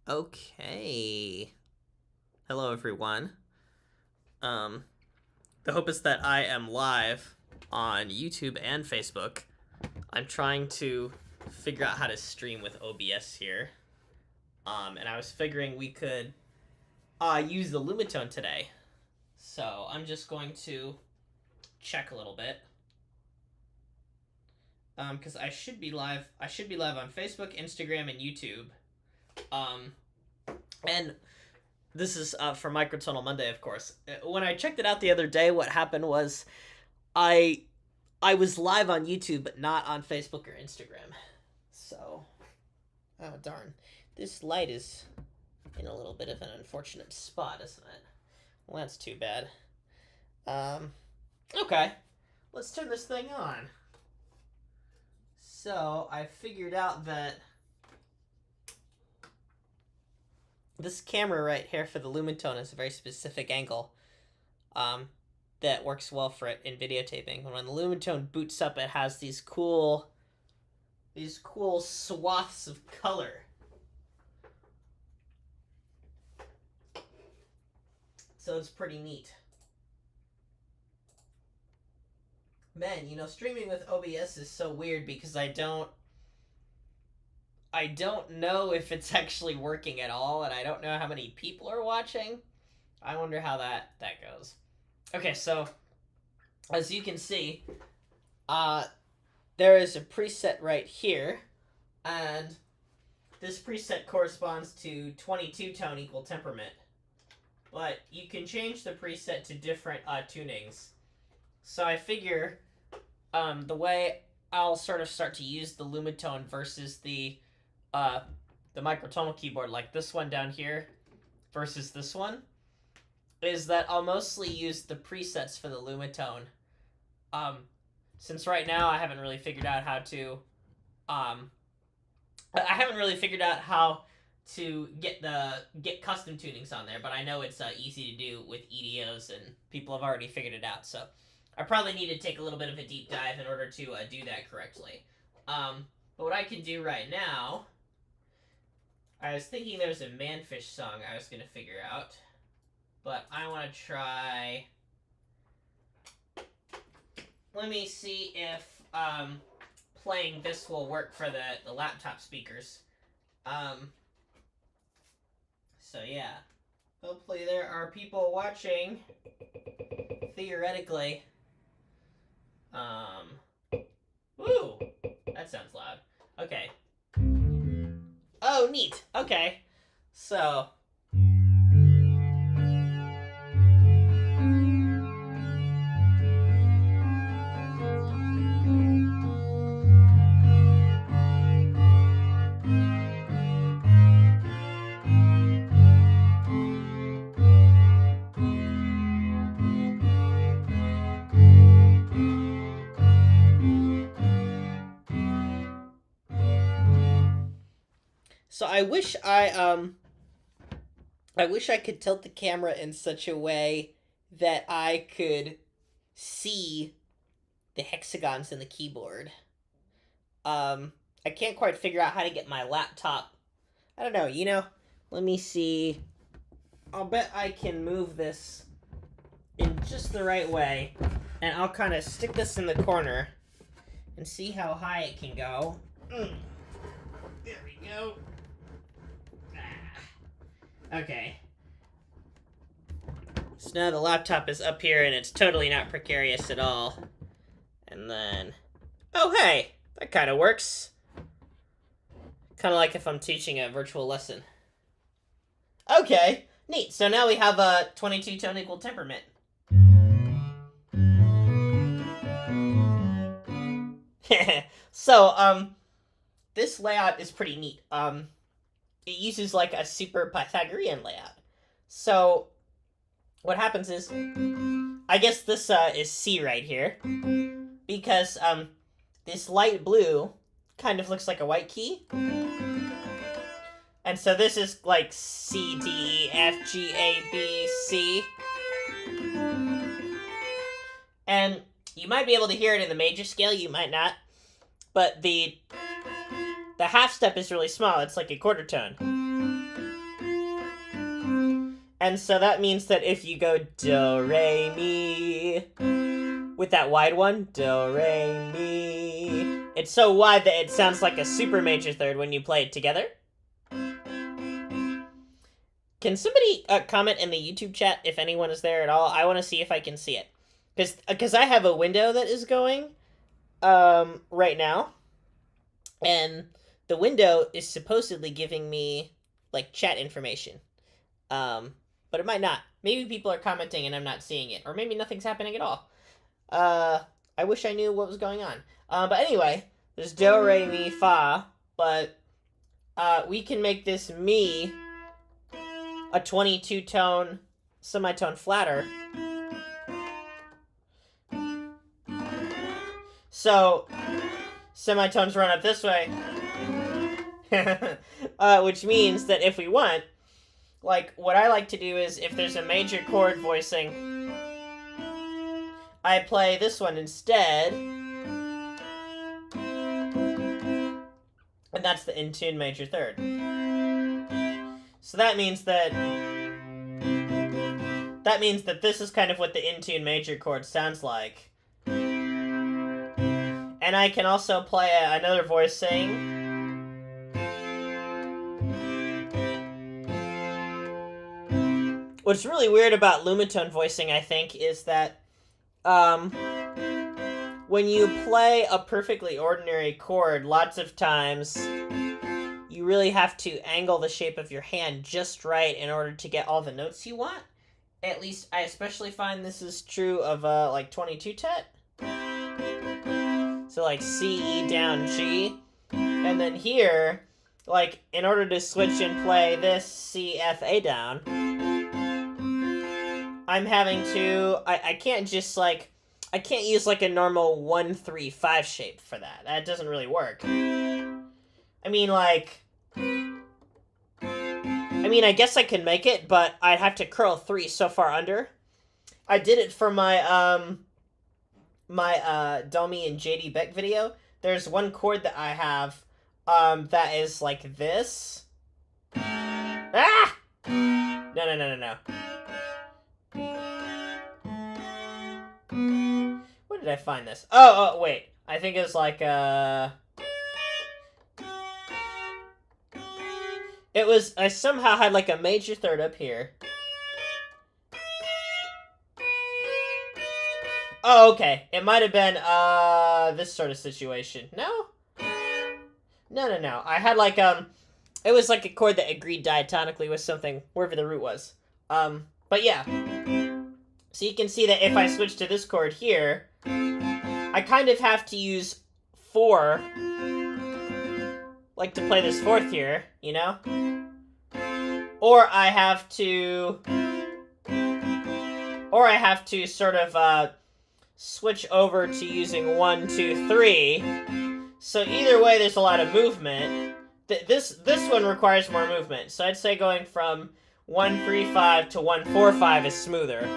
Okay. Hello, everyone. Um, the hope is that I am live on YouTube and Facebook. I'm trying to figure out how to stream with OBS here. And I was figuring we could use the Lumatone today. So I'm just going to check a little bit. Because I should be live. I should be live on Facebook, Instagram, and YouTube. And this is for Microtonal Monday, of course. When I checked it out the other day, what happened was I I was live on YouTube, but not on Facebook or Instagram. So, oh darn, this light is in a little bit of an unfortunate spot, isn't it? Well, that's too bad. Okay, let's turn this thing on. So I figured out that this camera right here for the Lumatone is a very specific angle that works well for it in videotaping. When the Lumatone boots up, it has these cool swaths of color. So it's pretty neat. Man, streaming with OBS is so weird because I don't know if it's actually working at all, and I don't know how many people are watching. I wonder how that goes. Okay, so as you can see, there is a preset right here, and this preset corresponds to 22 tone equal temperament. But you can change the preset to different tunings. So I figure the way I'll sort of start to use the Lumatone versus the Microtonal keyboard, like this one down here versus this one, is that I'll mostly use the presets for the Lumatone. Since right now I haven't really figured out how to get custom tunings on there, but I know it's easy to do with EDOs, and people have already figured it out. So I probably need to take a little bit of a deep dive in order to do that correctly. But what I can do right now, I was thinking there's a Manfish song I was going to figure out, but I want to try. Let me see if playing this will work for the laptop speakers. So yeah, hopefully there are people watching. Theoretically. Woo! That sounds loud. Okay. Oh, neat. Okay. So. So I wish I could tilt the camera in such a way that I could see the hexagons in the keyboard. I can't quite figure out how to get my laptop. I don't know, let me see. I'll bet I can move this in just the right way, and I'll kind of stick this in the corner and see how high it can go. There we go. Okay. So now the laptop is up here, and it's totally not precarious at all. And then, oh hey, that kind of works. Kind of like if I'm teaching a virtual lesson. Okay, neat. So now we have a 22 tone equal temperament. So, this layout is pretty neat. It uses like a super Pythagorean layout. So, what happens is, I guess this is C right here, because this light blue kind of looks like a white key. And so this is like C, D, E, F, G, A, B, C. And you might be able to hear it in the major scale, you might not. But the half step is really small, it's like a quarter tone. And so that means that if you go do, re, mi, with that wide one, do, re, mi, it's so wide that it sounds like a super major third when you play it together. Can somebody comment in the YouTube chat if anyone is there at all? I want to see if I can see it. Because I have a window that is going right now. And the window is supposedly giving me, like, chat information. But it might not. Maybe people are commenting and I'm not seeing it. Or maybe nothing's happening at all. I wish I knew what was going on. But anyway, there's do, re, mi, fa. But we can make this mi a 22-tone semitone flatter. So, semitones run up this way. Which means that if we want, like, what I like to do is, if there's a major chord voicing, I play this one instead. And that's the in tune major third. So that means that this is kind of what the in tune major chord sounds like. And I can also play another voicing. What's really weird about Lumatone voicing, I think, is that when you play a perfectly ordinary chord, lots of times you really have to angle the shape of your hand just right in order to get all the notes you want. At least, I especially find this is true of, like, 22 tet. So, like, C, E, down, G. And then here, like, in order to switch and play this C, F, A down, I'm having to... I can't just, like... I can't use, like, a normal 1, 3, 5 shape for that. That doesn't really work. I mean, like... I guess I can make it, but I'd have to curl 3 so far under. I did it for my, my Domi and JD Beck video. There's one chord that I have, that is like this. Ah! No. Where did I find this? Oh, wait. I think it's like, it was, I somehow had like a major third up here. Oh, okay. It might have been, this sort of situation. No? No. I had like, it was like a chord that agreed diatonically with something, wherever the root was. But yeah. So you can see that if I switch to this chord here, I kind of have to use 4, like to play this 4th here, you know? Or I have to sort of, switch over to using 1, 2, 3. So either way, there's a lot of movement. This one requires more movement. So I'd say going from 1, 3, 5 to 1, 4, 5 is smoother.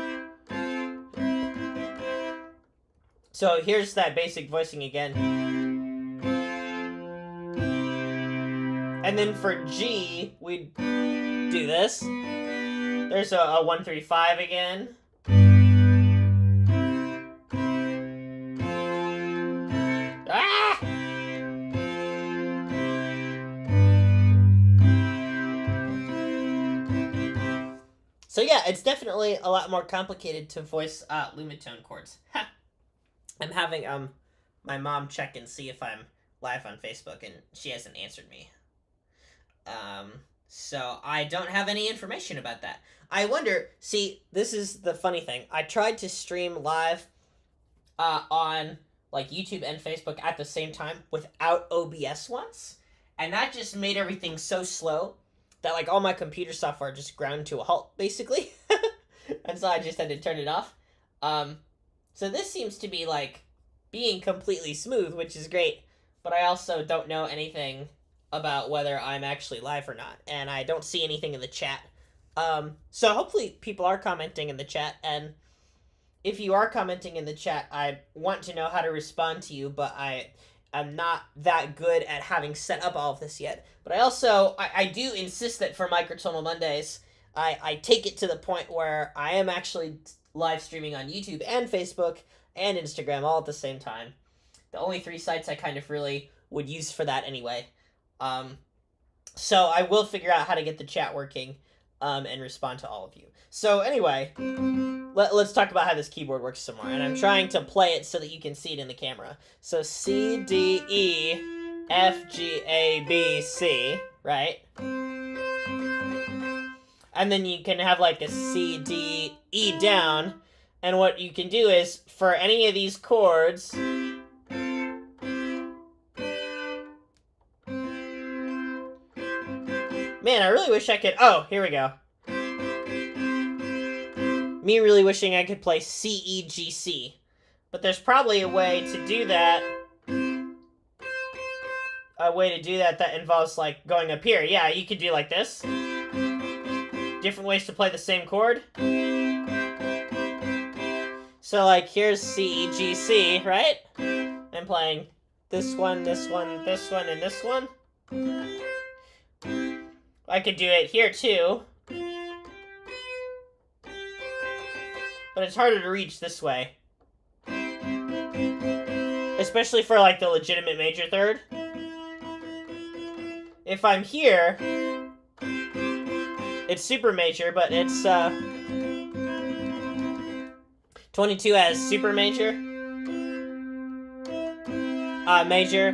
So here's that basic voicing again. And then for G, we'd do this. There's a 1, 3, 5 again. Ah! So yeah, it's definitely a lot more complicated to voice Lumatone chords. Ha! I'm having my mom check and see if I'm live on Facebook, and she hasn't answered me. So I don't have any information about that. I wonder, see, this is the funny thing. I tried to stream live on like YouTube and Facebook at the same time without OBS once, and that just made everything so slow that like all my computer software just ground to a halt, basically. And so I just had to turn it off. So this seems to be like being completely smooth, which is great, but I also don't know anything about whether I'm actually live or not, and I don't see anything in the chat. So hopefully people are commenting in the chat, and if you are commenting in the chat, I want to know how to respond to you, but I'm not that good at having set up all of this yet. But I also, I do insist that for Microtonal Mondays, I take it to the point where I am actually live streaming on YouTube and Facebook and Instagram all at the same time. The only 3 sites I kind of really would use for that anyway. So I will figure out how to get the chat working and respond to all of you. So anyway, let's talk about how this keyboard works some more. And I'm trying to play it so that you can see it in the camera. So C, D, E, F, G, A, B, C, right? And then you can have like a C, D, E down. And what you can do is, for any of these chords... Man, I really wish I could... Oh, here we go. Me really wishing I could play C, E, G, C. But there's probably a way to do that. That involves, like, going up here. Yeah, you could do like this. Different ways to play the same chord. So, like, here's C, E, G, C, right? I'm playing this one, this one, this one, and this one. I could do it here, too. But it's harder to reach this way. Especially for, like, the legitimate major third. If I'm here, it's super major, but it's, 22 has super major, major,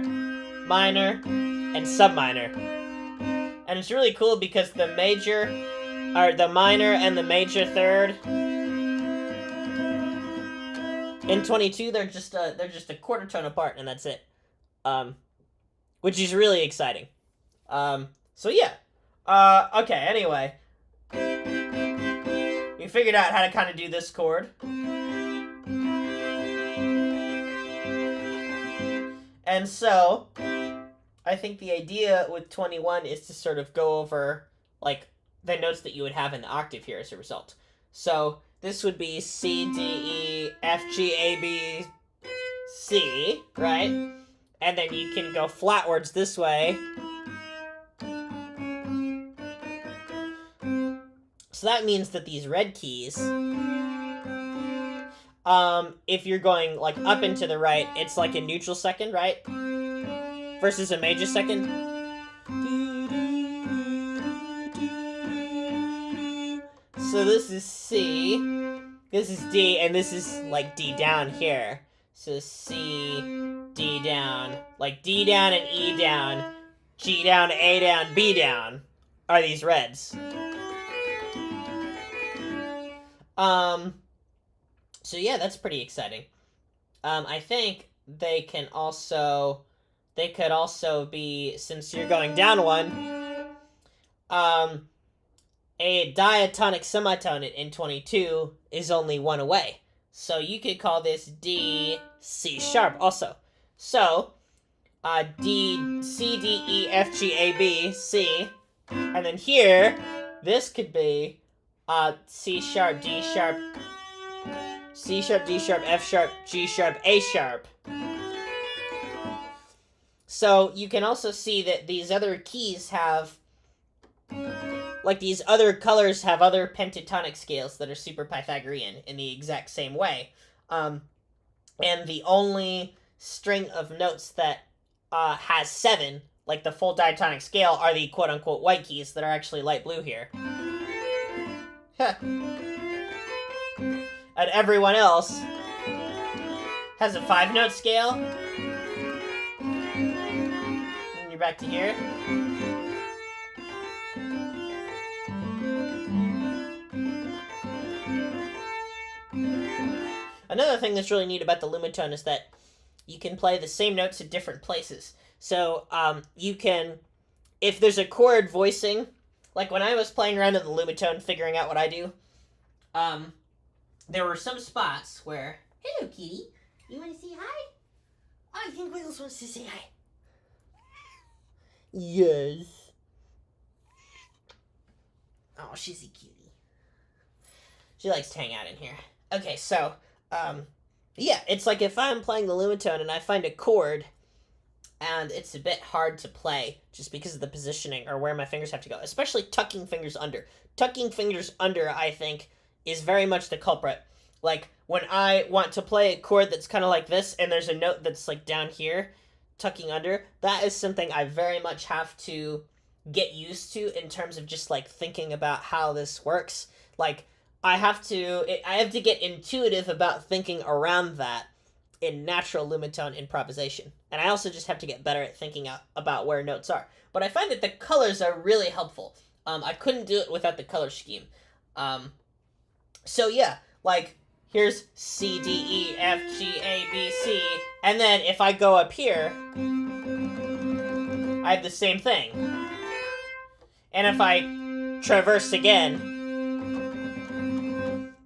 minor, and sub-minor. And it's really cool because the major, or the minor and the major third, in 22 they're just a quarter tone apart, and that's it. Which is really exciting. So yeah. Okay, anyway. We figured out how to kind of do this chord. And so, I think the idea with 21 is to sort of go over, like, the notes that you would have in the octave here as a result. So, this would be C, D, E, F, G, A, B, C, right? And then you can go flatwards this way. So that means that these red keys, if you're going, like, up and to the right, it's like a neutral second, right? Versus a major second. So this is C, this is D, and this is, like, D down here. So C, D down, like D down and E down, G down, A down, B down are these reds. So yeah, that's pretty exciting. I think they could also be, since you're going down one, a diatonic semitone in 22 is only one away. So you could call this D, C sharp also. So, D, C, D, E, F, G, A, B, C. And then here, this could be C sharp, D sharp, C sharp, D sharp, F sharp, G sharp, A sharp. So you can also see that these other keys have, like, these other colors have other pentatonic scales that are super Pythagorean in the exact same way. And the only string of notes that has 7, like the full diatonic scale, are the quote-unquote white keys that are actually light blue here. And everyone else has a 5-note scale. And you're back to here. Another thing that's really neat about the Lumatone is that you can play the same notes at different places. So, you can, if there's a chord voicing, like when I was playing around in the Lumatone, figuring out what I do, there were some spots where, hello, kitty, you want to say hi? Oh, I think Wiggles wants to say hi. Yes. Oh, she's a cutie. She likes to hang out in here. Okay, so, yeah, it's like if I'm playing the Lumatone and I find a chord and it's a bit hard to play just because of the positioning or where my fingers have to go, especially tucking fingers under. Tucking fingers under, I think, is very much the culprit. Like, when I want to play a chord that's kind of like this, and there's a note that's, like, down here, tucking under, that is something I very much have to get used to in terms of just, like, thinking about how this works. Like, I have to get intuitive about thinking around that in natural Lumatone improvisation. And I also just have to get better at thinking about where notes are. But I find that the colors are really helpful. I couldn't do it without the color scheme. So yeah, like, here's C, D, E, F, G, A, B, C. And then if I go up here, I have the same thing. And if I traverse again,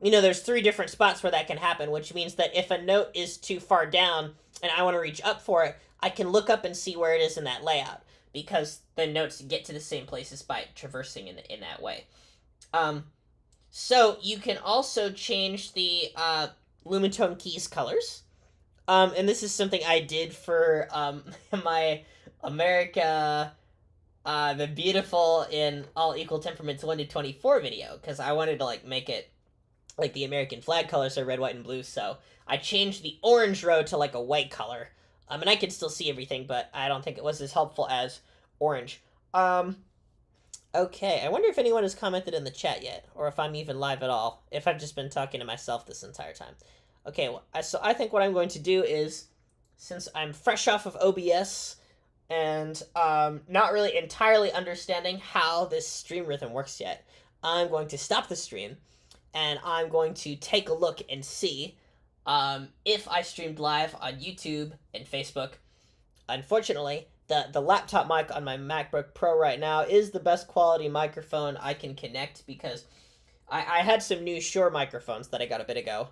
you know, there's 3 different spots where that can happen, which means that if a note is too far down and I want to reach up for it, I can look up and see where it is in that layout, because the notes get to the same places by traversing in that way. So you can also change the Lumatone keys colors. And this is something I did for my America the Beautiful in All Equal Temperaments 1 to 24 video, because I wanted to, like, make it like the American flag colors are red, white, and blue, so I changed the orange row to, like, a white color. And I could still see everything, but I don't think it was as helpful as orange. Okay, I wonder if anyone has commented in the chat yet, or if I'm even live at all, if I've just been talking to myself this entire time. Okay, well, so I think what I'm going to do is, since I'm fresh off of OBS, and not really entirely understanding how this stream rhythm works yet, I'm going to stop the stream, and I'm going to take a look and see if I streamed live on YouTube and Facebook. Unfortunately, the laptop mic on my MacBook Pro right now is the best quality microphone I can connect, because I had some new Shure microphones that I got a bit ago,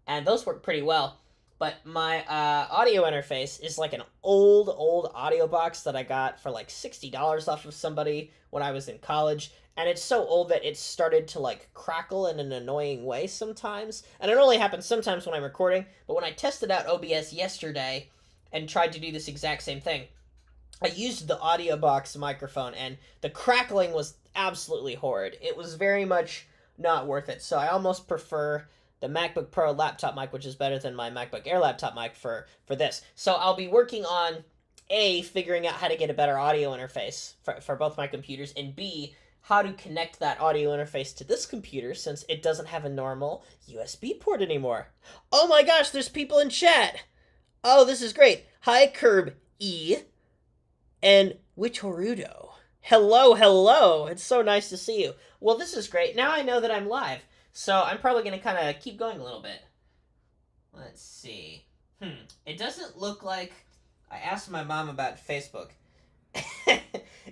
and those work pretty well. But my audio interface is like an old audio box that I got for like $60 off of somebody when I was in college. And it's so old that it started to, like, crackle in an annoying way sometimes. And it only happens sometimes when I'm recording. But when I tested out OBS yesterday and tried to do this exact same thing, I used the audio box microphone, and the crackling was absolutely horrid. It was very much not worth it. So I almost prefer the MacBook Pro laptop mic, which is better than my MacBook Air laptop mic for this. So I'll be working on, A, figuring out how to get a better audio interface for both my computers, and B, how to connect that audio interface to this computer, since it doesn't have a normal USB port anymore. Oh my gosh, there's people in chat! Oh, this is great. Hi, Curb E. And Wichorudo. Hello. It's so nice to see you. Well, this is great. Now I know that I'm live. So I'm probably going to kind of keep going a little bit. Let's see. It doesn't look like... I asked my mom about Facebook.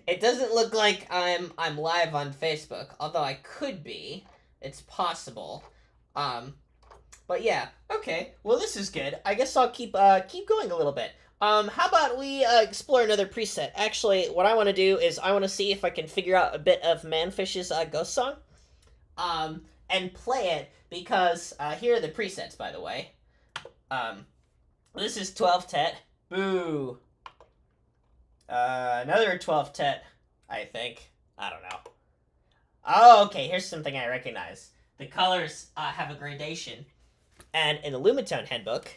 It doesn't look like I'm live on Facebook, although I could be. It's possible. But yeah, okay. Well, this is good. I guess I'll keep going a little bit. How about we explore another preset? Actually, what I want to do is I want to see if I can figure out a bit of Manfish's Ghost Song. And play it, because here are the presets, by the way. This is 12 tet. Boo. Another 12 tet, I think. I don't know. Oh, okay, here's something I recognize. The colors have a gradation. And in the Lumatone handbook,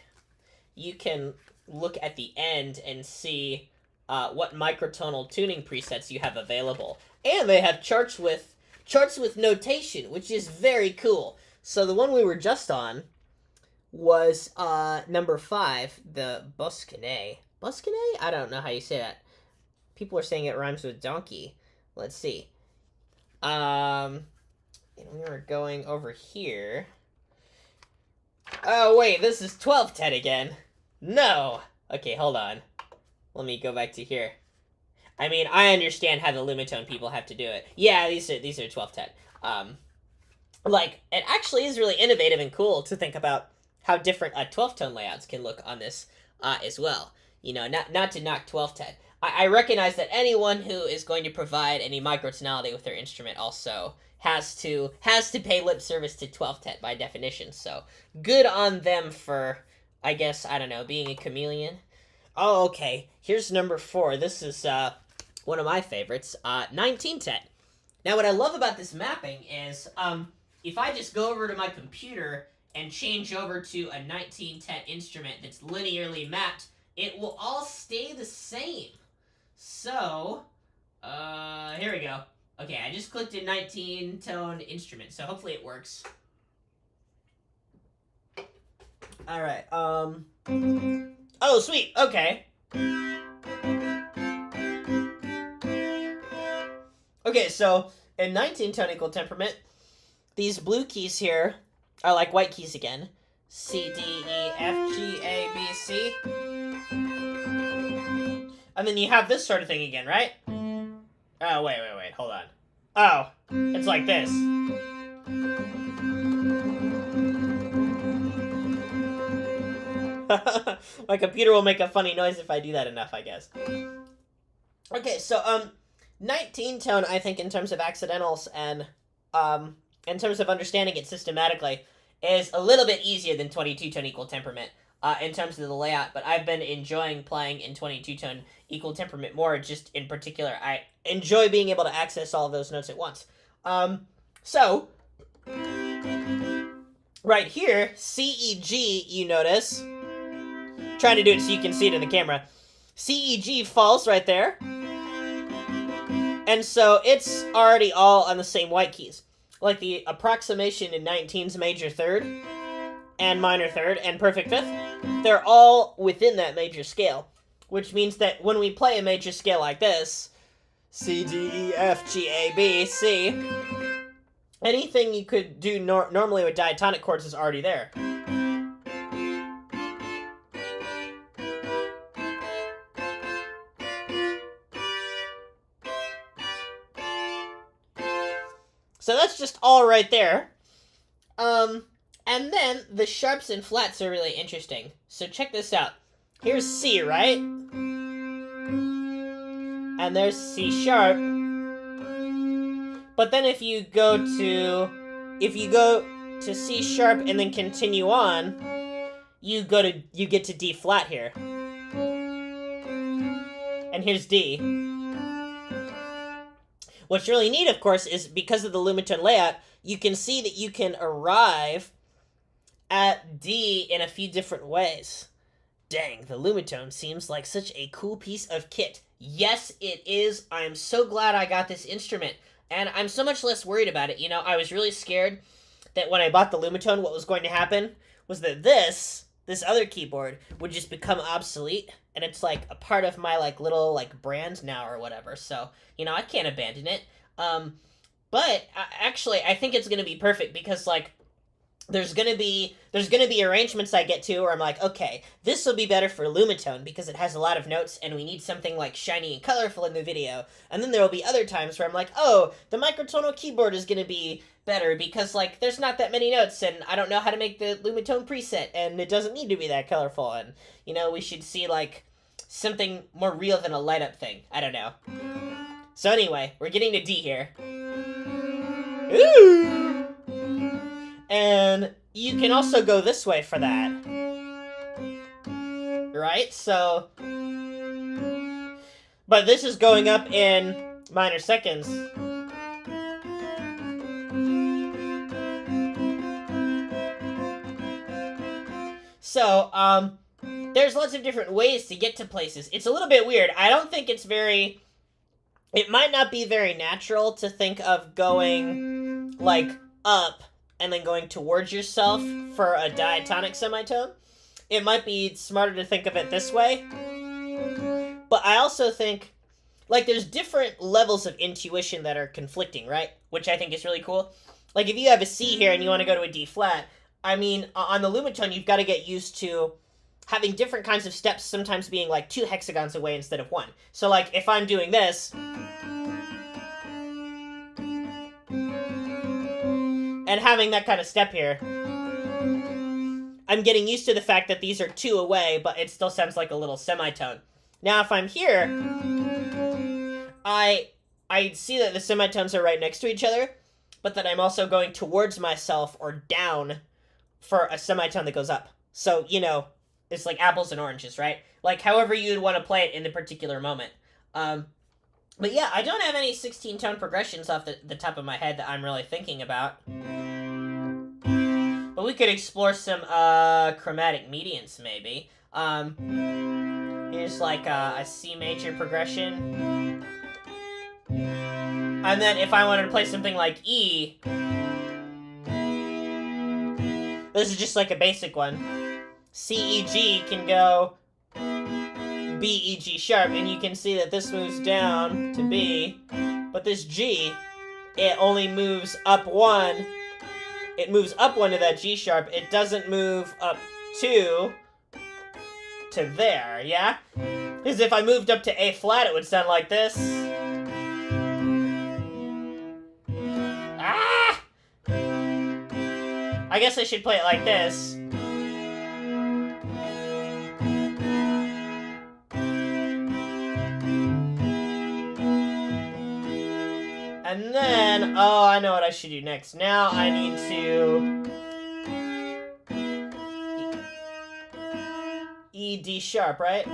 you can look at the end and see what microtonal tuning presets you have available. And they have charts with notation, which is very cool. So the one we were just on was number 5, the Bosquenet. Bosquenet? I don't know how you say that. People are saying it rhymes with donkey. Let's see. And we were going over here. Oh, wait, this is 12 tet again. No! Okay, hold on. Let me go back to here. I mean, I understand how the Lumatone people have to do it. Yeah, these are 12 tet. Like, it actually is really innovative and cool to think about how different 12-tone layouts can look on this as well. You know, not to knock 12 tet. I recognize that anyone who is going to provide any microtonality with their instrument also has to pay lip service to 12 tet by definition. So good on them for, I guess, I don't know, being a chameleon. Oh, okay. Here's number 4. This is one of my favorites. 1910. Now, what I love about this mapping is, if I just go over to my computer and change over to a 1910 instrument that's linearly mapped, it will all stay the same. So, here we go. Okay, I just clicked a 19-tone instrument, so hopefully it works. Alright, Oh, sweet, okay. Okay, so in 19-tone equal temperament, these blue keys here are like white keys again. C, D, E, F, G, A, B, C. And then you have this sort of thing again, right? Oh, wait, hold on. Oh, it's like this. My computer will make a funny noise if I do that enough, I guess. Okay, so, 19-tone, I think, in terms of accidentals and, in terms of understanding it systematically, is a little bit easier than 22-tone equal temperament, in terms of the layout, but I've been enjoying playing in 22-tone equal temperament more. Just in particular, I enjoy being able to access all of those notes at once. So, right here, C, E, G, you notice, trying to do it so you can see it in the camera, C, E, G falls right there, and so it's already all on the same white keys. Like the approximation in 19's major third, and minor third, and perfect fifth, they're all within that major scale, which means that when we play a major scale like this, C, D, E, F, G, A, B, C, anything you could do normally with diatonic chords is already there. So that's just all right there. And then the sharps and flats are really interesting. So check this out. Here's C, right? And there's C sharp. But then if you go to C sharp and then continue on, you get to D flat here. And here's D. What's really neat, of course, is because of the Lumatone layout, you can see that you can arrive at D in a few different ways. Dang, the Lumatone seems like such a cool piece of kit. Yes, it is. I'm so glad I got this instrument, and I'm so much less worried about it. You know, I was really scared that when I bought the Lumatone, what was going to happen was that this other keyboard would just become obsolete, and it's like a part of my like little like brand now or whatever. So, you know, I can't abandon it. But actually, I think it's gonna be perfect because like there's gonna be arrangements I get to where I'm like, okay, this will be better for Lumatone because it has a lot of notes and we need something like shiny and colorful in the video. And then there will be other times where I'm like, oh, the Microtonal keyboard is gonna be better because like there's not that many notes and I don't know how to make the Lumatone preset and it doesn't need to be that colorful, and you know, we should see like something more real than a light up thing. I don't know. So anyway, we're getting to D here. Ooh! And you can also go this way for that. Right? So, but this is going up in minor seconds. So, there's lots of different ways to get to places. It's a little bit weird. I don't think it's very... It might not be very natural to think of going, like, up and then going towards yourself for a diatonic semitone. It might be smarter to think of it this way. But I also think, like, there's different levels of intuition that are conflicting, right? Which I think is really cool. Like, if you have a C here and you want to go to a D flat, I mean, on the Lumatone, you've got to get used to having different kinds of steps sometimes being, like, 2 hexagons away instead of 1. So, like, if I'm doing this... and having that kind of step here, I'm getting used to the fact that these are 2 away, but it still sounds like a little semitone. Now, if I'm here, I see that the semitones are right next to each other, but that I'm also going towards myself or down for a semitone that goes up. So, you know, it's like apples and oranges, right? like however you'd want to play it in the particular moment. But yeah, I don't have any 16-tone progressions off the top of my head that I'm really thinking about. But we could explore some chromatic medians, maybe. Here's like a C major progression. And then if I wanted to play something like E, this is just like a basic one. C, E, G can go B, E, G sharp, and you can see that this moves down to B, but this G, it only moves up one. It moves up one to that G sharp. It doesn't move up two to there, yeah? Because if I moved up to A flat, it would sound like this. Ah! I guess I should play it like this. And then, oh, I know what I should do next. Now I need to E, D sharp, right?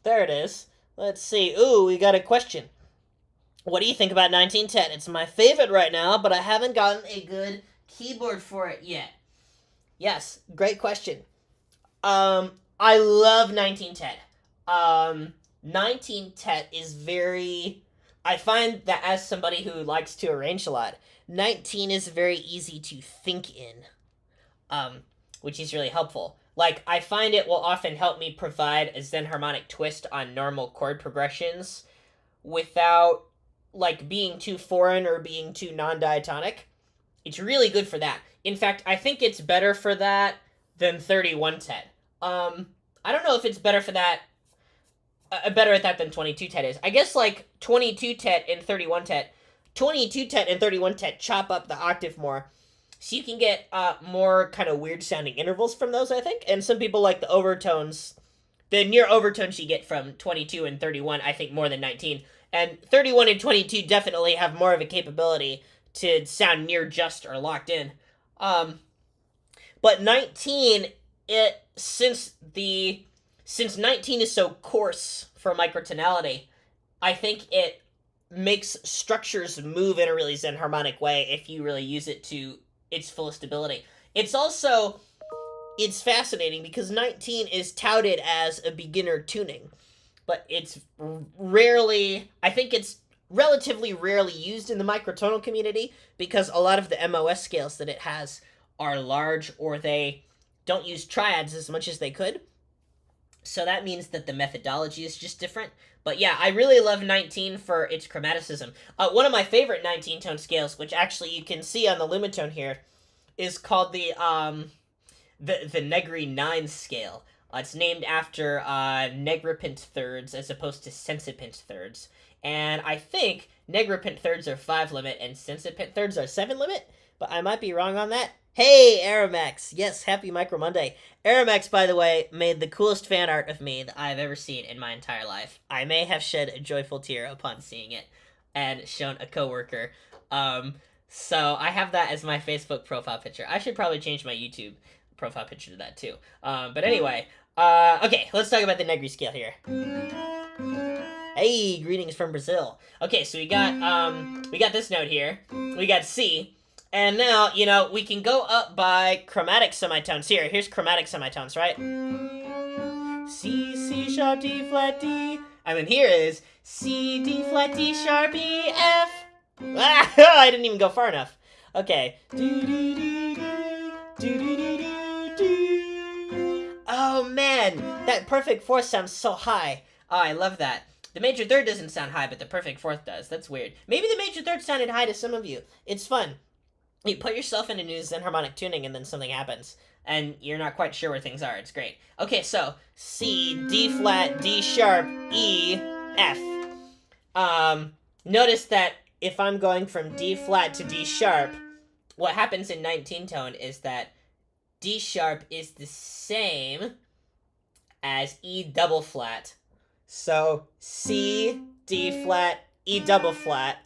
There it is. Let's see. Ooh, we got a question. What do you think about 1910? It's my favorite right now, but I haven't gotten a good keyboard for it yet. Yes, great question. I love 1910. 1910 is very... I find that as somebody who likes to arrange a lot, 19 is very easy to think in, which is really helpful. Like, I find it will often help me provide a Zen harmonic twist on normal chord progressions without, like, being too foreign or being too non-diatonic. It's really good for that. In fact, I think it's better for that than 3110. I don't know if it's better for that, better at that than 2210 is. I guess, like, 2210 and 3110, 2210 and 3110 chop up the octave more, so you can get more kind of weird-sounding intervals from those, I think. And some people like the overtones, the near overtones you get from 22 and 31, I think, more than 19. And 31 and 22 definitely have more of a capability to sound near just or locked in. But 19, since 19 is so coarse for microtonality, I think it makes structures move in a really Zen harmonic way if you really use it to its fullest ability. It's fascinating because 19 is touted as a beginner tuning, but it's relatively rarely used in the microtonal community because a lot of the MOS scales that it has are large, or they don't use triads as much as they could. So that means that the methodology is just different. But yeah, I really love 19 for its chromaticism. One of my favorite 19-tone scales, which actually you can see on the Lumatone here, is called the Negri 9 scale. It's named after negripent thirds as opposed to sensipent thirds. And I think negripent thirds are 5 limit and sensipent thirds are 7 limit, but I might be wrong on that. Hey, Aramax! Yes, happy Micro Monday. Aramax, by the way, made the coolest fan art of me that I've ever seen in my entire life. I may have shed a joyful tear upon seeing it and shown a coworker. So I have that as my Facebook profile picture. I should probably change my YouTube profile picture to that too. But anyway, okay, let's talk about the Negri scale here. Hey, greetings from Brazil. Okay, so we got this note here. We got C. And now, we can go up by chromatic semitones. Here's chromatic semitones, right? C, C sharp, D flat, D. And then here is C, D flat, D sharp, E, F. Ah, I didn't even go far enough. Okay. Oh, man. That perfect fourth sounds so high. Oh, I love that. The major third doesn't sound high, but the perfect fourth does. That's weird. Maybe the major third sounded high to some of you. It's fun. You put yourself into new Zen harmonic tuning and then something happens. And you're not quite sure where things are. It's great. Okay, so C, D flat, D sharp, E, F. Notice that if I'm going from D flat to D sharp, what happens in 19 tone is that D sharp is the same as E double flat. So C, D flat, E double flat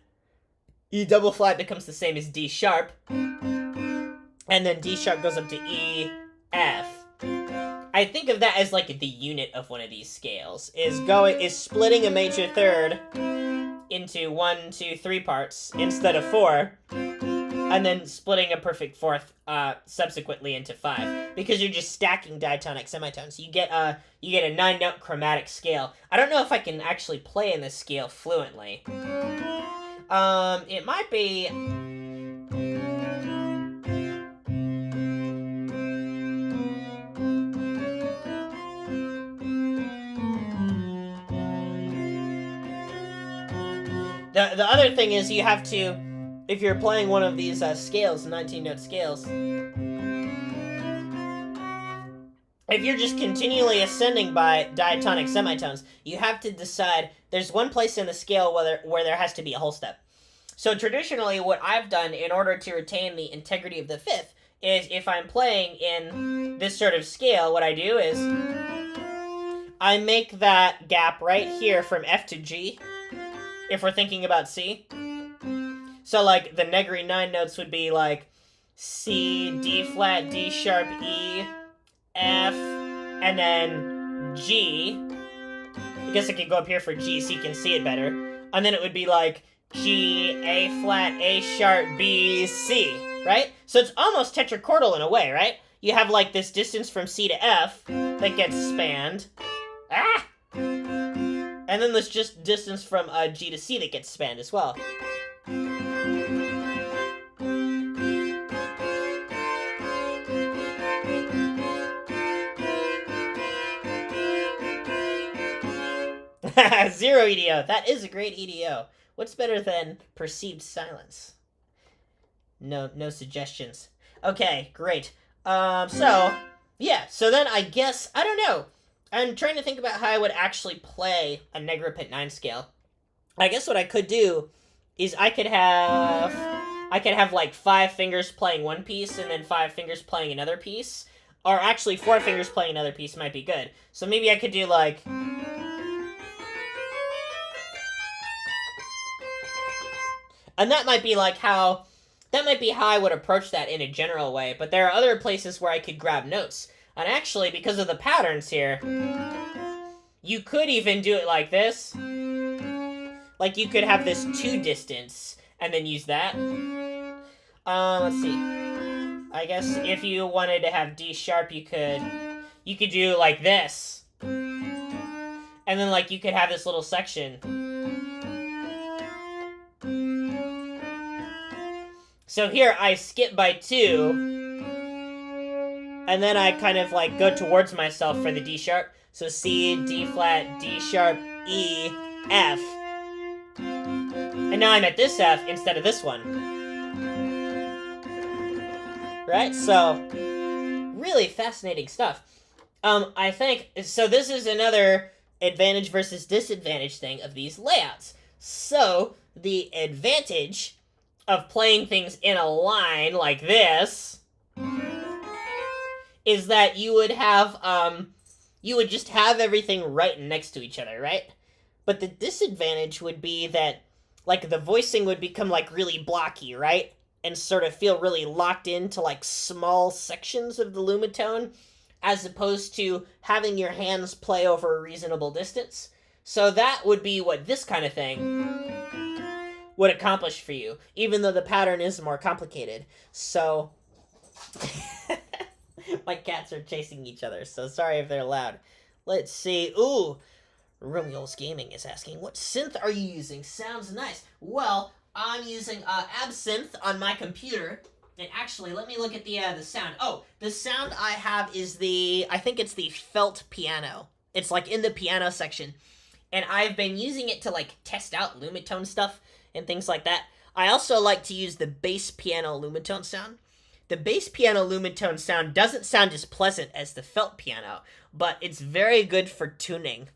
E double flat becomes the same as D sharp, and then D sharp goes up to E, F. I think of that as like the unit of one of these scales, is splitting a major third into 1, 2, 3 parts instead of 4, and then splitting a perfect fourth subsequently into 5, because you're just stacking diatonic semitones. You get a 9-note chromatic scale. I don't know if I can actually play in this scale fluently. It might be. The other thing is you have to, if you're playing one of these scales, 19-note scales, if you're just continually ascending by diatonic semitones, you have to decide, there's one place in the scale where there has to be a whole step. So traditionally, what I've done in order to retain the integrity of the fifth is, if I'm playing in this sort of scale, what I do is I make that gap right here from F to G, if we're thinking about C. So like the Negri 9 notes would be like C, D flat, D sharp, E, F, and then G. I guess I could go up here for G so you can see it better. And then it would be like G, A flat, A sharp, B, C, right? So it's almost tetrachordal in a way, right? You have like this distance from C to F that gets spanned. Ah! And then there's just distance from G to C that gets spanned as well. 0 EDO. That is a great EDO. What's better than perceived silence? No suggestions. Okay, great. So then I guess, I don't know. I'm trying to think about how I would actually play a Negripit 9 scale. I guess what I could do is I could have like 5 fingers playing one piece and then 5 fingers playing another piece. Or actually 4 fingers playing another piece might be good. So maybe I could do like... And that might be like how... That might be how I would approach that in a general way. But there are other places where I could grab notes. And actually, because of the patterns here, you could even do it like this. Like, you could have this 2 distance, and then use that. Let's see. I guess if you wanted to have D sharp, you could do like this. And then, like, you could have this little section. So here, I skip by 2. And then I kind of, like, go towards myself for the D sharp. So C, D flat, D sharp, E, F. And now I'm at this F instead of this one. Right? So, really fascinating stuff. I think, so this is another advantage versus disadvantage thing of these layouts. So, the advantage of playing things in a line like this is that you would have, you would just have everything right next to each other, right? But the disadvantage would be that, like, the voicing would become, like, really blocky, right? And sort of feel really locked into, like, small sections of the Lumatone, as opposed to having your hands play over a reasonable distance. So that would be what this kind of thing would accomplish for you, even though the pattern is more complicated. So... My cats are chasing each other, so sorry if they're loud. Let's see. Ooh, Romeo's Gaming is asking, what synth are you using? Sounds nice. Well, I'm using Absynth on my computer. And actually, let me look at the sound. Oh, the sound I have is I think it's the felt piano. It's like in the piano section. And I've been using it to like test out Lumatone stuff and things like that. I also like to use the bass piano Lumatone sound. The bass piano Lumatone sound doesn't sound as pleasant as the felt piano, but it's very good for tuning.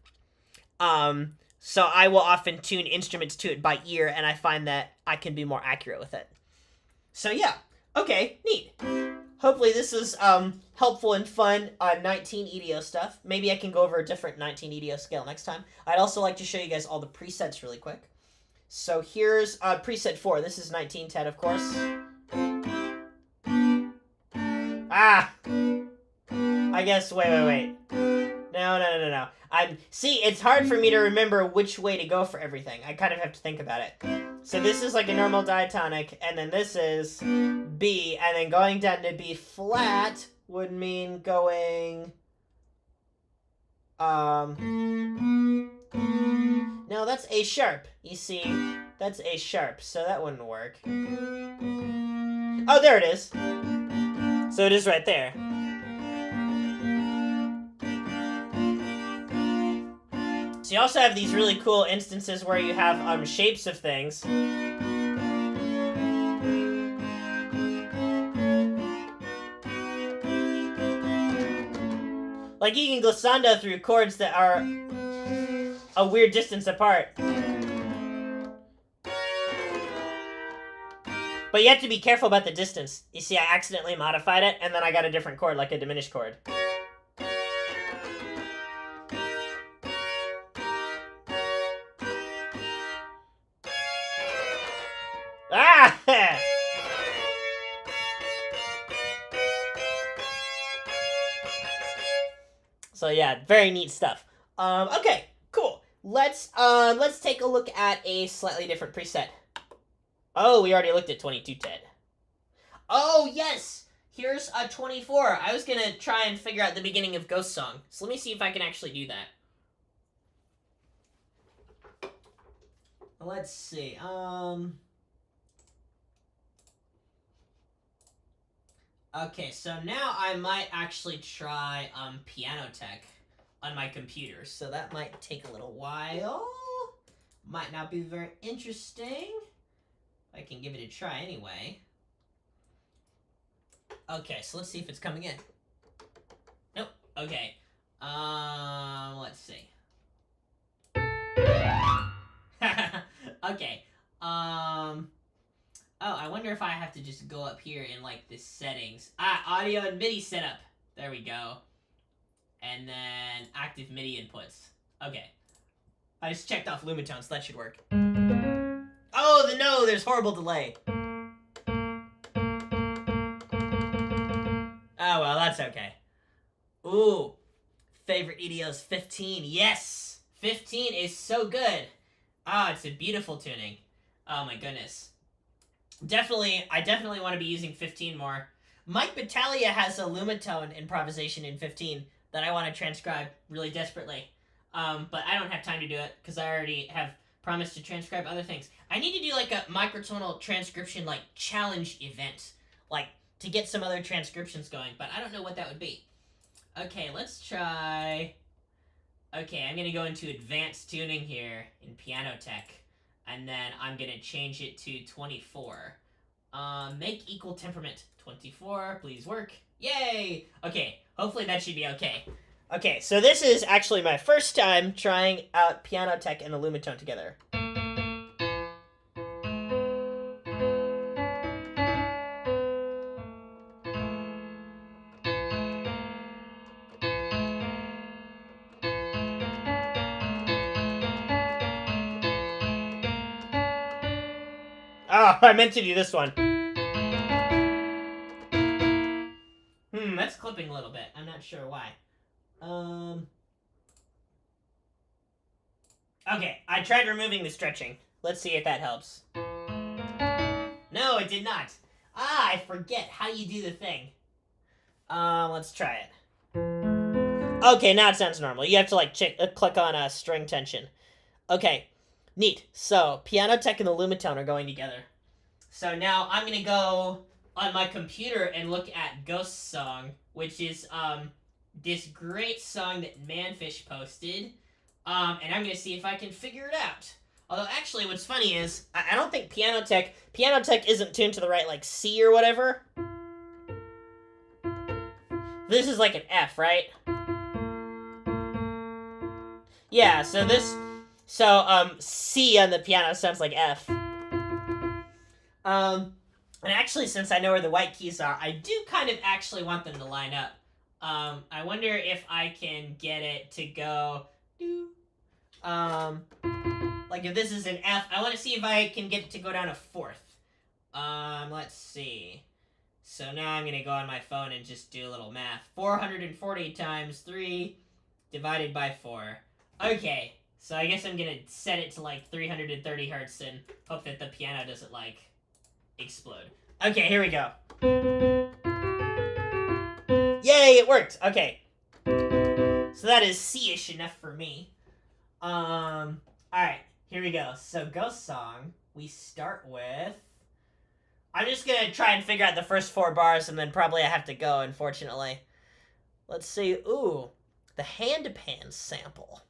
So I will often tune instruments to it by ear, and I find that I can be more accurate with it. So yeah, okay, neat. Hopefully this is helpful and fun on 19 EDO stuff. Maybe I can go over a different 19 EDO scale next time. I'd also like to show you guys all the presets really quick. So here's preset 4. This is 1910, of course. Ah! I guess, wait. No. See, it's hard for me to remember which way to go for everything. I kind of have to think about it. So this is like a normal diatonic, and then this is B, and then going down to B flat would mean going... No, that's A sharp. You see, that's A sharp, so that wouldn't work. Oh, there it is. So it is right there. So you also have these really cool instances where you have shapes of things. Like you can glissando through chords that are a weird distance apart. But you have to be careful about the distance. You see, I accidentally modified it, and then I got a different chord, like a diminished chord. Ah! So yeah, very neat stuff. Okay, cool. Let's take a look at a slightly different preset. Oh, we already looked at 2210. Oh yes, here's a 24. I was gonna try and figure out the beginning of Ghost Song, so let me see if I can actually do that. Let's see. Okay, so now I might actually try Piano Tech on my computer. So that might take a little while. Might not be very interesting. I can give it a try anyway. Okay, so let's see if it's coming in. Nope. Okay. Let's see. Okay. Oh, I wonder if I have to just go up here in, like, the settings. Audio and MIDI setup. There we go. And then active MIDI inputs. Okay. I just checked off Lumatone, so that should work. Oh, no, there's horrible delay. Oh, well, that's okay. Ooh. Favorite EDO's 15. Yes! 15 is so good. Oh, it's a beautiful tuning. Oh, my goodness. I definitely want to be using 15 more. Mike Battaglia has a Lumatone improvisation in 15 that I want to transcribe really desperately. But I don't have time to do it because I already have promised to transcribe other things. I need to do like a microtonal transcription like challenge event, like to get some other transcriptions going, but I don't know what that would be. Okay, let's try... Okay, I'm going to go into advanced tuning here in Piano Tech. And then I'm going to change it to 24. Make equal temperament 24. Please work. Yay! Okay, hopefully that should be okay. Okay, so this is actually my first time trying out Piano Tech and the Lumatone together. Oh, I meant to do this one. That's clipping a little bit. I'm not sure why. Okay, I tried removing the stretching. Let's see if that helps. No, it did not. I forget how you do the thing. Let's try it. Okay, now it sounds normal. You have to like click on string tension. Okay, neat. So Piano Tech and the Lumatone are going together. So now I'm gonna go on my computer and look at Ghost Song, which is this great song that Manfish posted, and I'm gonna see if I can figure it out. Although actually, what's funny is I don't think Piano Tech isn't tuned to the right like C or whatever. This is like an F, right? Yeah, so C on the piano sounds like F. And actually, since I know where the white keys are, I do kind of actually want them to line up. I wonder if I can get it to go... Like if this is an F, I want to see if I can get it to go down a fourth. Let's see. So now I'm gonna go on my phone and just do a little math. 440 times 3 divided by 4. Okay, so I guess I'm gonna set it to like 330 hertz and hope that the piano doesn't like explode. Okay, here we go. Yay, it worked. Okay. So that is C-ish enough for me. Alright, here we go. So Ghost Song, we start with... I'm just gonna try and figure out the first 4 bars and then probably I have to go, unfortunately. Let's see. Ooh, the hand-pan sample.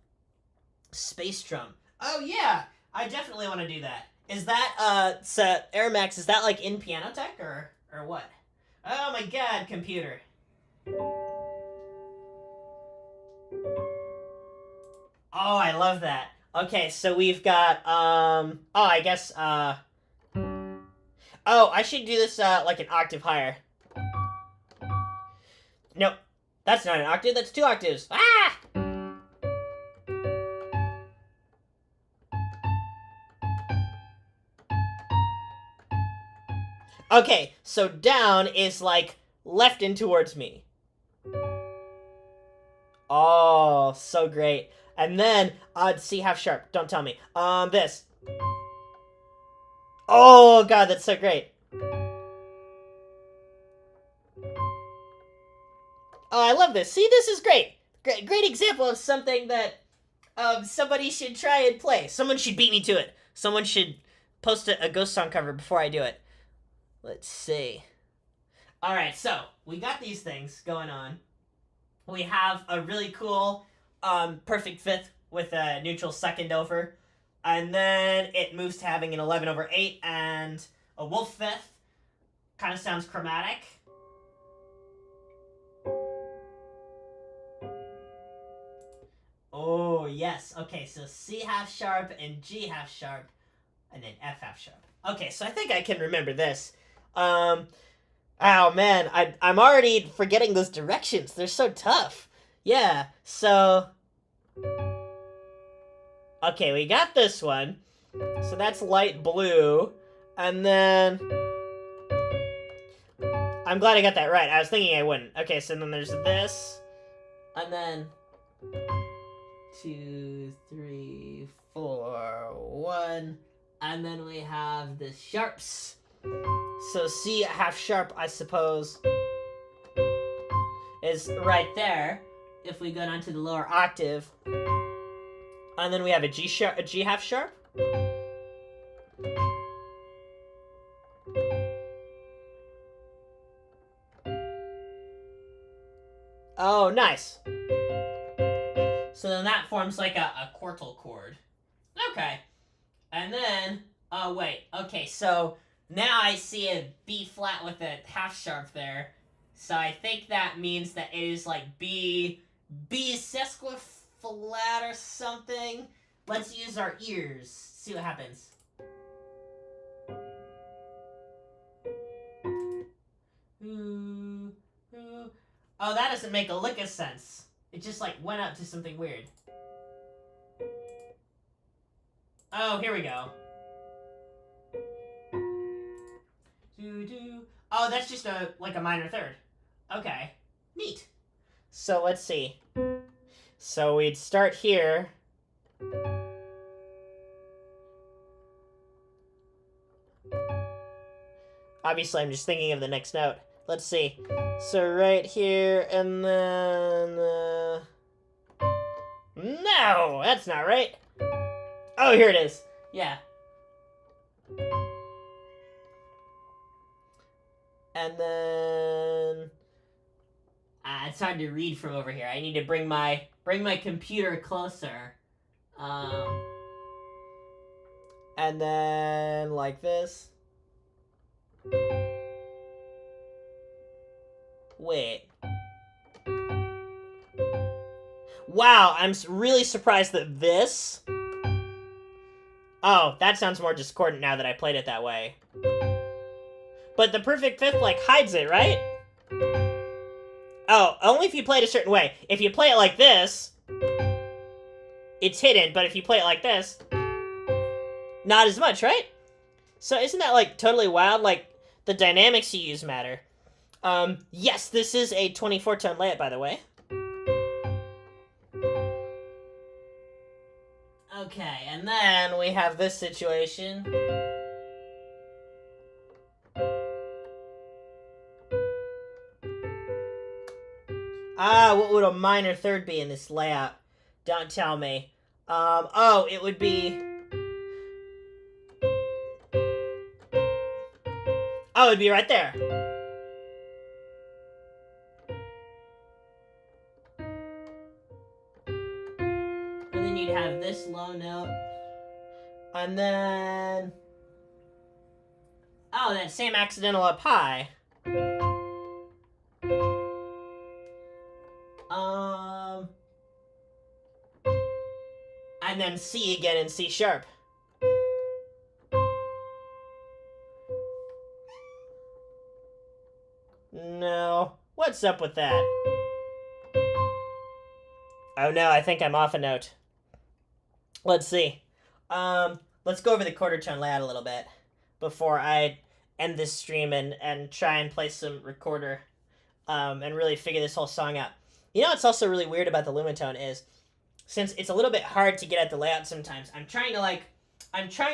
Space drum. Oh yeah, I definitely want to do that. Is that, so, Air Max, is that like in Piano Tech or what? Oh my god, computer. Oh, I love that. Okay, so we've got, oh, I guess, oh, I should do this, like an octave higher. Nope. That's not an octave, that's 2 octaves. Ah! Okay, so down is, like, left and towards me. Oh, so great. And then, C half sharp. Don't tell me. This. Oh, God, that's so great. Oh, I love this. See, this is great. Great example of something that somebody should try and play. Someone should beat me to it. Someone should post a Ghost Song cover before I do it. Let's see. All right, so we got these things going on. We have a really cool perfect fifth with a neutral second over. And then it moves to having an 11 over 8 and a wolf fifth. Kind of sounds chromatic. Oh, yes. Okay, so C half sharp and G half sharp. And then F half sharp. Okay, so I think I can remember this. Oh, man. I'm already forgetting those directions. They're so tough. Yeah, so... Okay, we got this one. So that's light blue. And then... I'm glad I got that right. I was thinking I wouldn't. Okay, so then there's this. And then... 2, 3, 4, 1. And then we have the sharps. So C half sharp, I suppose, is right there. If we go down to the lower octave. And then we have a G half sharp. Oh, nice. So then that forms like a quartal chord. Okay. And then, oh wait, okay, so now I see a B flat with a half sharp there. So I think that means that it is like B sesquiflat or something. Let's use our ears. See what happens. Oh, that doesn't make a lick of sense. It just like went up to something weird. Oh, here we go. Oh, that's just a minor third. Okay. Neat. So let's see. So we'd start here. Obviously, I'm just thinking of the next note. Let's see. So right here, and then... No! That's not right. Oh, here it is. Yeah. And then... it's hard to read from over here. I need to bring my computer closer. And then like this. Wait. Wow, I'm really surprised that this... Oh, that sounds more discordant now that I played it that way. But the perfect fifth, like, hides it, right? Oh, only if you play it a certain way. If you play it like this, it's hidden, but if you play it like this... Not as much, right? So isn't that, like, totally wild? Like, the dynamics you use matter. Yes, this is a 24-tone layout, by the way. Okay, and then we have this situation. What would a minor third be in this layout? Don't tell me. Oh, it would be... Oh, it'd be right there. And then you'd have this low note. And then... Oh, that same accidental up high. And then C again in C sharp. No. What's up with that? Oh no, I think I'm off a note. Let's see. Let's go over the quarter tone layout a little bit before I end this stream and try and play some recorder and really figure this whole song out. You know what's also really weird about the Lumatone is, since it's a little bit hard to get at the layout sometimes, I'm trying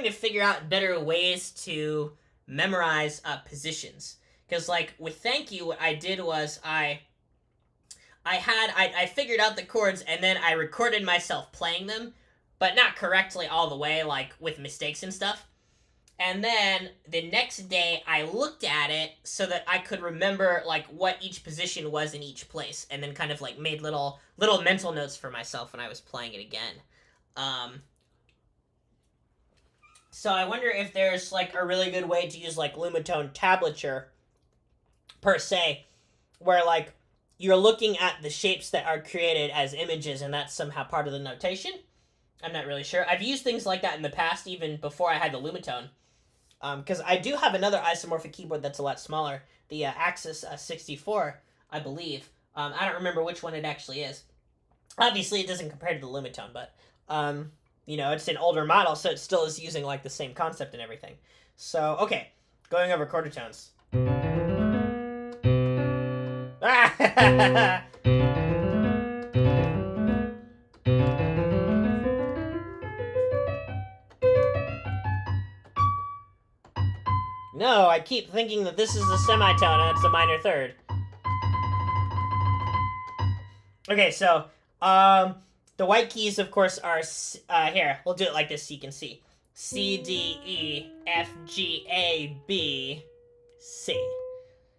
to figure out better ways to memorize positions. Because, like, with Thank You, what I did was I figured out the chords, and then I recorded myself playing them, but not correctly all the way, like, with mistakes and stuff. And then the next day, I looked at it so that I could remember, like, what each position was in each place, and then kind of, like, made little mental notes for myself when I was playing it again. So I wonder if there's, like, a really good way to use, like, Lumatone tablature, per se, where, like, you're looking at the shapes that are created as images, and that's somehow part of the notation. I'm not really sure. I've used things like that in the past, even before I had the Lumatone. Because I do have another isomorphic keyboard that's a lot smaller, the Axis 64, I believe. I don't remember which one it actually is. Obviously, it doesn't compare to the Lumatone, but, you know, it's an older model, so it still is using, like, the same concept and everything. So, okay, going over quarter tones. No, I keep thinking that this is a semitone and it's a minor third. Okay, so, the white keys, of course, are, here, we'll do it like this so you can see. C, D, E, F, G, A, B, C.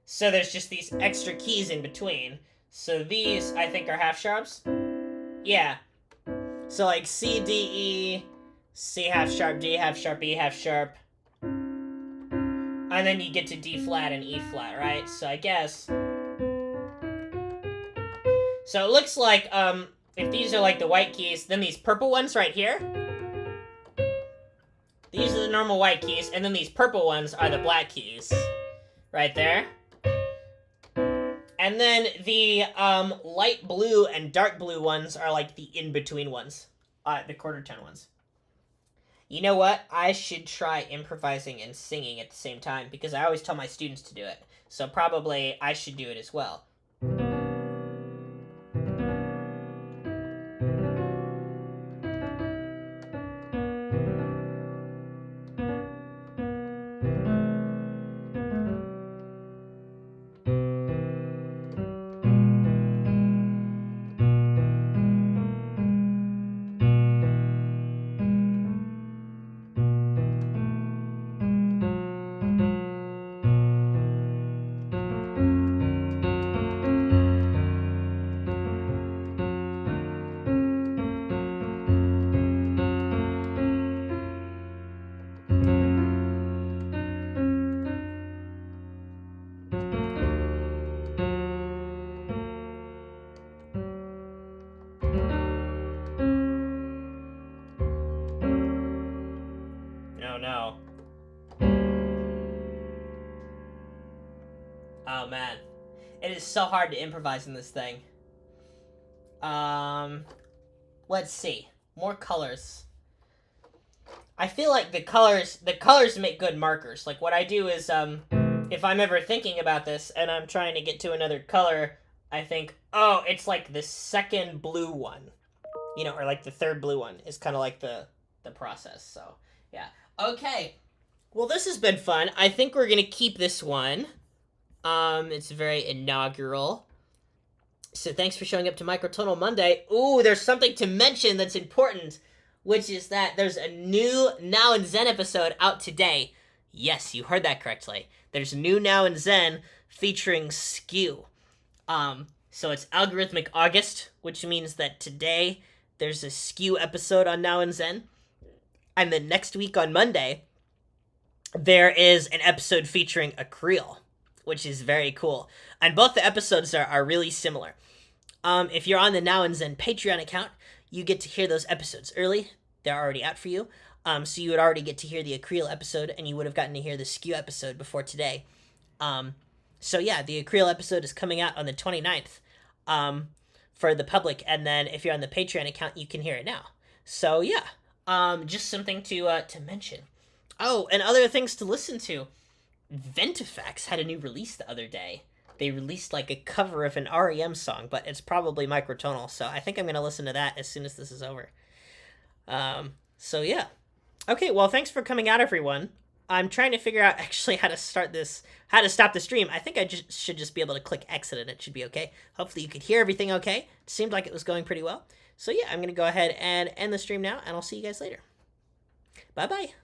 So there's just these extra keys in between. So these, I think, are half sharps. Yeah. So, like, C, D, E, C half sharp, D half sharp, E half sharp. And then you get to D flat and E flat, right? So I guess... So it looks like, if these are, like, the white keys, then these purple ones right here, these are the normal white keys, and then these purple ones are the black keys. Right there. And then the, light blue and dark blue ones are, like, the in-between ones. The quarter tone ones. You know what? I should try improvising and singing at the same time, because I always tell my students to do it. So probably I should do it as well. Oh no. Oh man. It is so hard to improvise in this thing. Let's see. More colors. I feel like the colors make good markers. Like what I do is if I'm ever thinking about this and I'm trying to get to another color, I think, oh, it's like the second blue one, or like the third blue one is kind of like the process. So yeah. Okay. Well, this has been fun. I think we're gonna keep this one. It's very inaugural. So thanks for showing up to Microtonal Monday. Ooh, there's something to mention that's important, which is that there's a new Now and Zen episode out today. Yes, you heard that correctly. There's a new Now and Zen featuring Skew. So it's Algorithmic August, which means that today there's a Skew episode on Now and Zen. And then next week on Monday, there is an episode featuring Acreel, which is very cool. And both the episodes are really similar. If you're on the Now and Zen Patreon account, you get to hear those episodes early. They're already out for you. So you would already get to hear the Acreel episode, and you would have gotten to hear the Skew episode before today. So yeah, the Acreel episode is coming out on the 29th for the public, and then if you're on the Patreon account, you can hear it now. So yeah, just something to mention. Oh, and other things to listen to. Ventifax had a new release the other day. They released like a cover of an REM song, but it's probably Microtonal, so I think I'm going to listen to that as soon as this is over. So yeah. Okay, well, thanks for coming out, everyone. I'm trying to figure out actually how to stop the stream. I think I should just be able to click exit and it should be okay. Hopefully you could hear everything okay. It seemed like it was going pretty well. So yeah, I'm going to go ahead and end the stream now, and I'll see you guys later. Bye-bye.